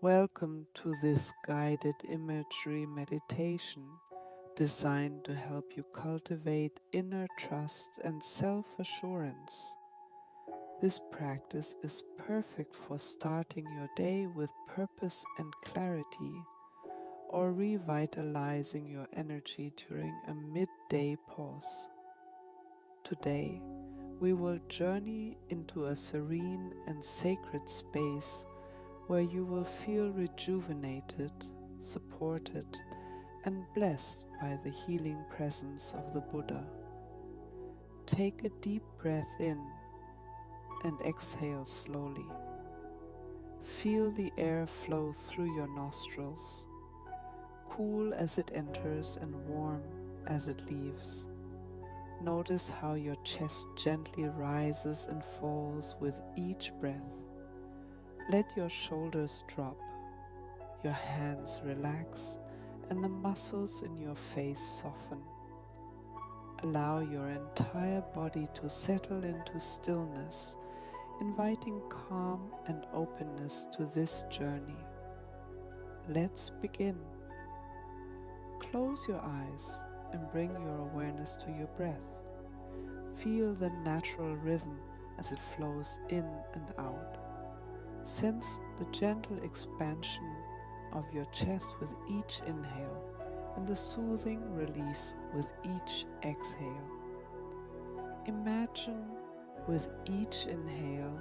Welcome to this guided imagery meditation designed to help you cultivate inner trust and self-assurance. This practice is perfect for starting your day with purpose and clarity, or revitalizing your energy during a midday pause. Today, we will journey into a serene and sacred space where you will feel rejuvenated, supported, and blessed by the healing presence of the Buddha. Take a deep breath in and exhale slowly. Feel the air flow through your nostrils, cool as it enters and warm as it leaves. Notice how your chest gently rises and falls with each breath. Let your shoulders drop, your hands relax, and the muscles in your face soften. Allow your entire body to settle into stillness, inviting calm and openness to this journey. Let's begin. Close your eyes and bring your awareness to your breath. Feel the natural rhythm as it flows in and out. Sense the gentle expansion of your chest with each inhale and the soothing release with each exhale. Imagine with each inhale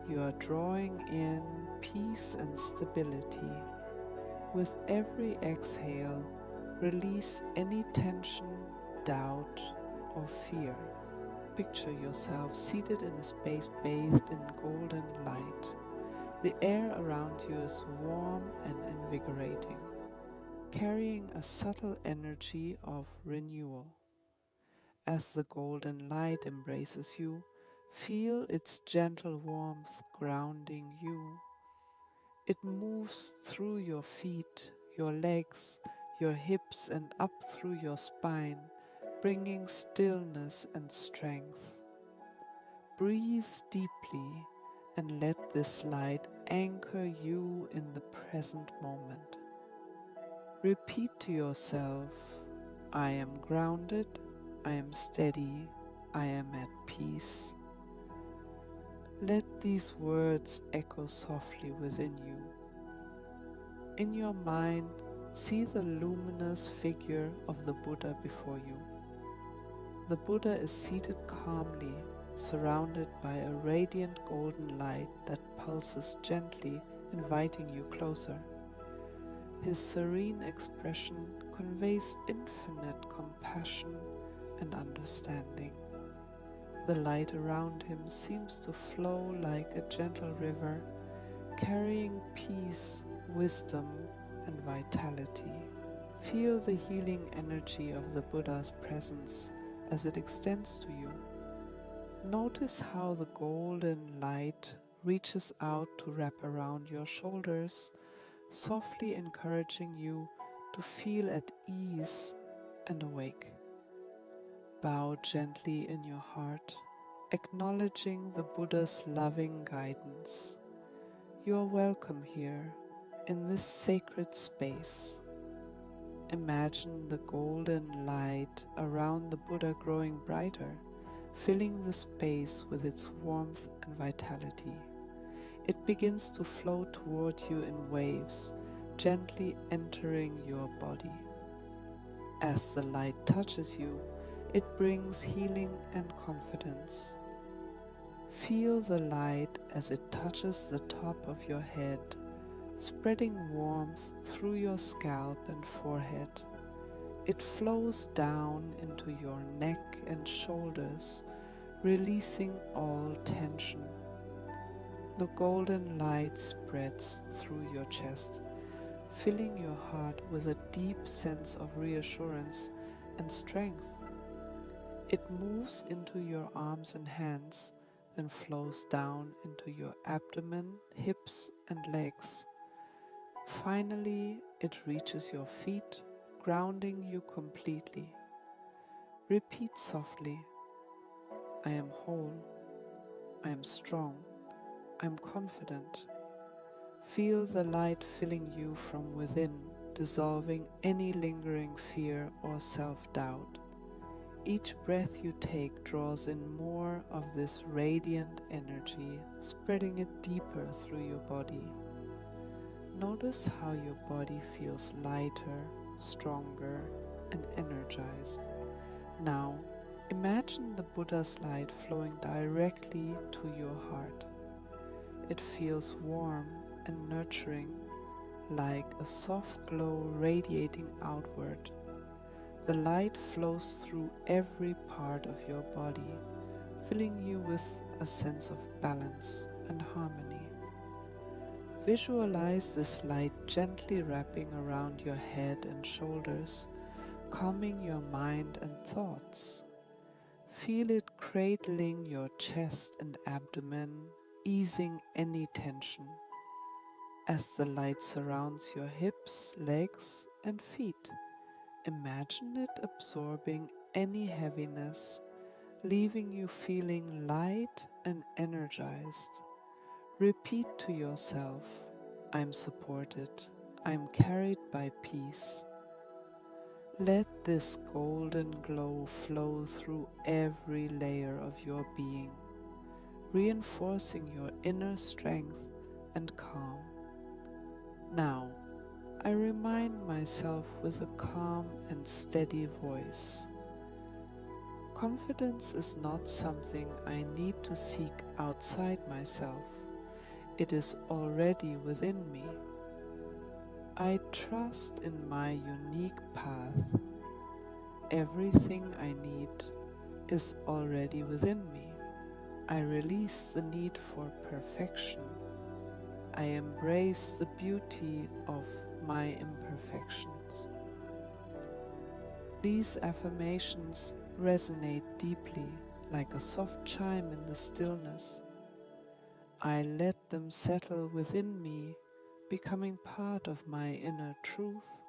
you are drawing in peace and stability. With every exhale, release any tension, doubt, or fear. Picture yourself seated in a space bathed in golden light. The air around you is warm and invigorating, carrying a subtle energy of renewal. As the golden light embraces you, feel its gentle warmth grounding you. It moves through your feet, your legs, your hips, and up through your spine, bringing stillness and strength. Breathe deeply and let this light anchor you in the present moment. Repeat to yourself, I am grounded, I am steady, I am at peace. Let these words echo softly within you. In your mind, see the luminous figure of the Buddha before you. The Buddha is seated calmly, surrounded by a radiant golden light that pulses gently, inviting you closer. His serene expression conveys infinite compassion and understanding. The light around him seems to flow like a gentle river, carrying peace, wisdom, and vitality. Feel the healing energy of the Buddha's presence as it extends to you. Notice how the golden light reaches out to wrap around your shoulders, softly encouraging you to feel at ease and awake. Bow gently in your heart, acknowledging the Buddha's loving guidance. You are welcome here, in this sacred space. Imagine the golden light around the Buddha growing brighter, filling the space with its warmth and vitality. It begins to flow toward you in waves, gently entering your body. As the light touches you, it brings healing and confidence. Feel the light as it touches the top of your head, spreading warmth through your scalp and forehead. It flows down into your neck and shoulders, releasing all tension. The golden light spreads through your chest, filling your heart with a deep sense of reassurance and strength. It moves into your arms and hands, then flows down into your abdomen, hips, and legs. Finally, it reaches your feet, grounding you completely. Repeat softly, I am whole, I am strong, I am confident. Feel the light filling you from within, dissolving any lingering fear or self-doubt. Each breath you take draws in more of this radiant energy, spreading it deeper through your body. Notice how your body feels lighter, stronger, and energized. Now, imagine the Buddha's light flowing directly to your heart. It feels warm and nurturing, like a soft glow radiating outward. The light flows through every part of your body, filling you with a sense of balance and harmony. Visualize this light gently wrapping around your head and shoulders, calming your mind and thoughts. Feel it cradling your chest and abdomen, easing any tension. As the light surrounds your hips, legs, and feet, imagine it absorbing any heaviness, leaving you feeling light and energized. Repeat to yourself, I'm supported, I'm carried by peace. Let this golden glow flow through every layer of your being, reinforcing your inner strength and calm. Now, I remind myself with a calm and steady voice. Confidence is not something I need to seek outside myself. It is already within me. I trust in my unique path. Everything I need is already within me. I release the need for perfection. I embrace the beauty of my imperfections. These affirmations resonate deeply, like a soft chime in the stillness. I let them settle within me, becoming part of my inner truth.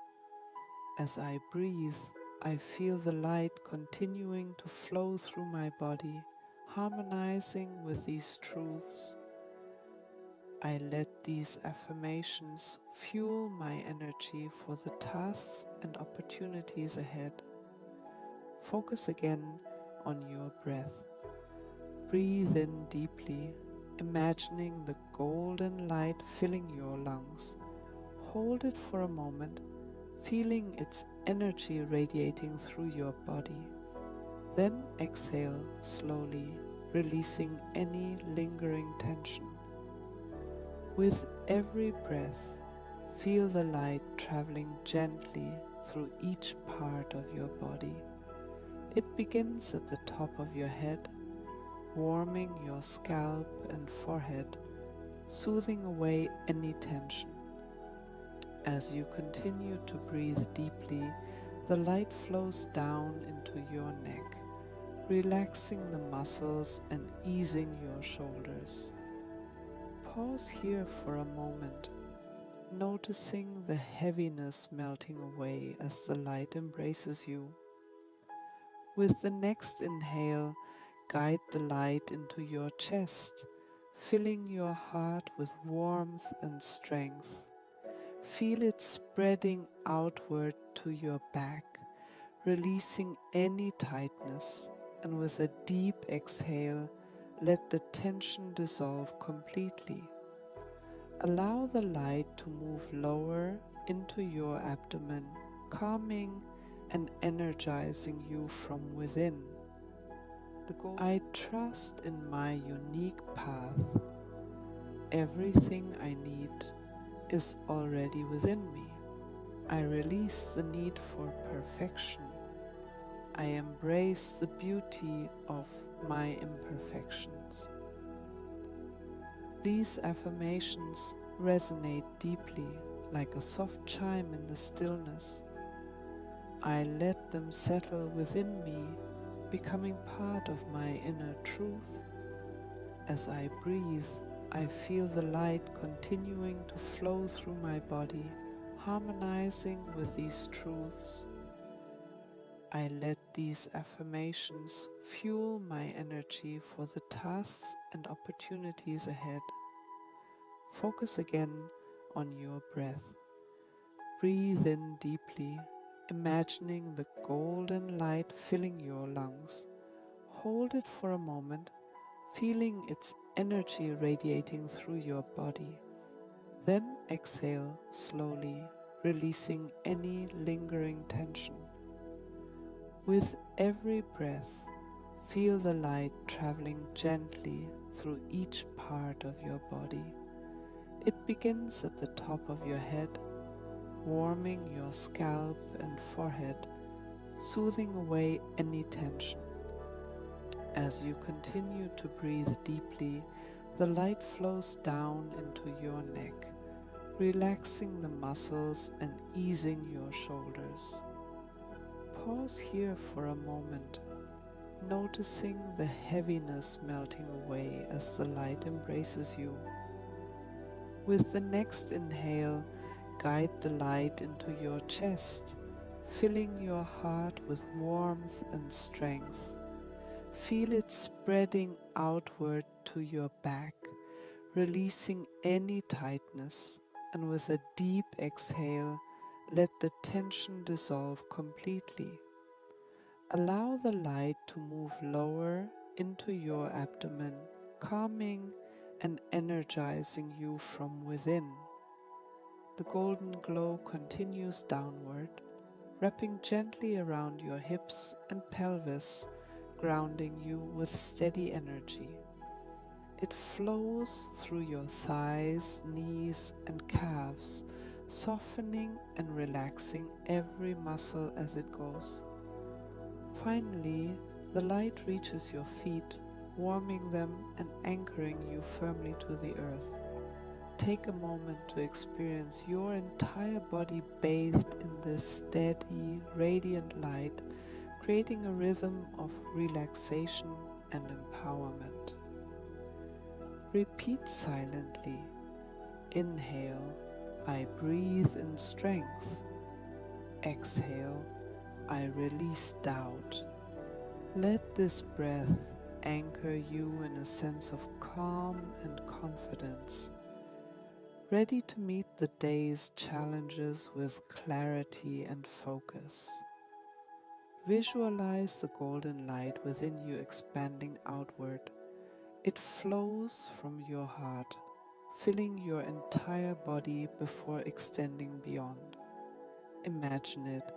As I breathe, I feel the light continuing to flow through my body, harmonizing with these truths. I let these affirmations fuel my energy for the tasks and opportunities ahead. Focus again on your breath. Breathe in deeply, imagining the golden light filling your lungs. Hold it for a moment, feeling its energy radiating through your body. Then exhale slowly, releasing any lingering tension. With every breath, feel the light traveling gently through each part of your body. It begins at the top of your head, warming your scalp and forehead, soothing away any tension. As you continue to breathe deeply, the light flows down into your neck, relaxing the muscles and easing your shoulders. Pause here for a moment, noticing the heaviness melting away as the light embraces you. With the next inhale, guide the light into your chest, filling your heart with warmth and strength. Feel it spreading outward to your back, releasing any tightness, and with a deep exhale, let the tension dissolve completely. Allow the light to move lower into your abdomen, calming and energizing you from within. I trust in my unique path. Everything I need is already within me. I release the need for perfection. I embrace the beauty of my imperfections. These affirmations resonate deeply, like a soft chime in the stillness. I let them settle within me, becoming part of my inner truth. As I breathe, I feel the light continuing to flow through my body, harmonizing with these truths. I let these affirmations fuel my energy for the tasks and opportunities ahead. Focus again on your breath. Breathe in deeply, imagining the golden light filling your lungs. Hold it for a moment, feeling its energy radiating through your body. Then exhale slowly, releasing any lingering tension. With every breath, feel the light traveling gently through each part of your body. It begins at the top of your head, warming your scalp and forehead, soothing away any tension. As you continue to breathe deeply, the light flows down into your neck, relaxing the muscles and easing your shoulders. Pause here for a moment, noticing the heaviness melting away as the light embraces you. With the next inhale, guide the light into your chest, filling your heart with warmth and strength. Feel it spreading outward to your back, releasing any tightness, and with a deep exhale, let the tension dissolve completely. Allow the light to move lower into your abdomen, calming and energizing you from within. The golden glow continues downward, wrapping gently around your hips and pelvis, grounding you with steady energy. It flows through your thighs, knees, and calves, softening and relaxing every muscle as it goes. Finally, the light reaches your feet, warming them and anchoring you firmly to the earth. Take a moment to experience your entire body bathed in this steady, radiant light, creating a rhythm of relaxation and empowerment. Repeat silently. Inhale, I breathe in strength. Exhale, I release doubt. Let this breath anchor you in a sense of calm and confidence, ready to meet the day's challenges with clarity and focus. Visualize the golden light within you expanding outward. It flows from your heart, filling your entire body before extending beyond. Imagine it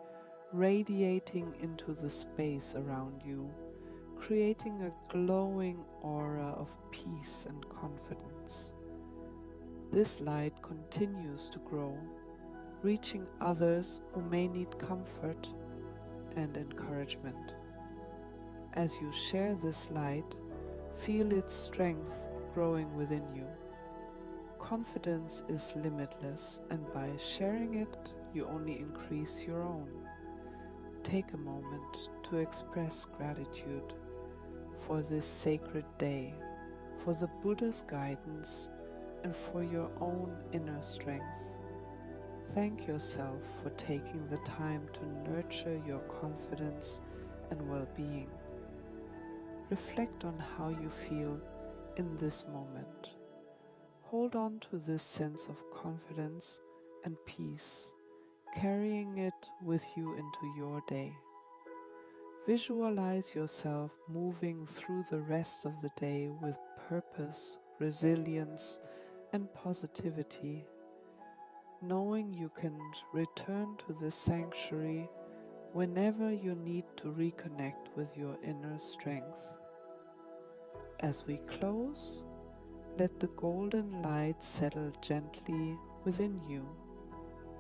radiating into the space around you, creating a glowing aura of peace and confidence. This light continues to grow, reaching others who may need comfort and encouragement. As you share this light, feel its strength growing within you. Confidence is limitless, and by sharing it, you only increase your own. Take a moment to express gratitude for this sacred day, for the Buddha's guidance, and for your own inner strength. Thank yourself for taking the time to nurture your confidence and well-being. Reflect on how you feel in this moment. Hold on to this sense of confidence and peace, carrying it with you into your day. Visualize yourself moving through the rest of the day with purpose, resilience, and positivity, knowing you can return to this sanctuary whenever you need to reconnect with your inner strength. As we close, let the golden light settle gently within you,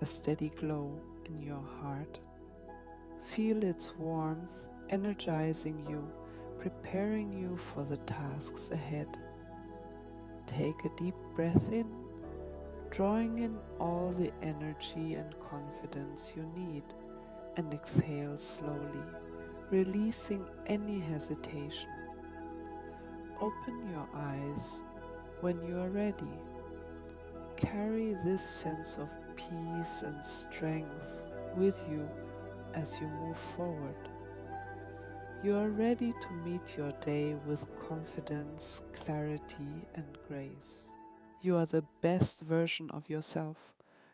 a steady glow in your heart. Feel its warmth energizing you, preparing you for the tasks ahead. Take a deep breath in, drawing in all the energy and confidence you need, and exhale slowly, releasing any hesitation. Open your eyes when you are ready. Carry this sense of peace and strength with you as you move forward. You are ready to meet your day with confidence, clarity, and grace. You are the best version of yourself,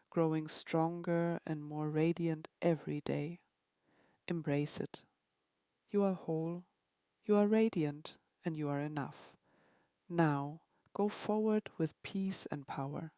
growing stronger and more radiant every day. Embrace it. You are whole, you are radiant, and you are enough. Now, go forward with peace and power.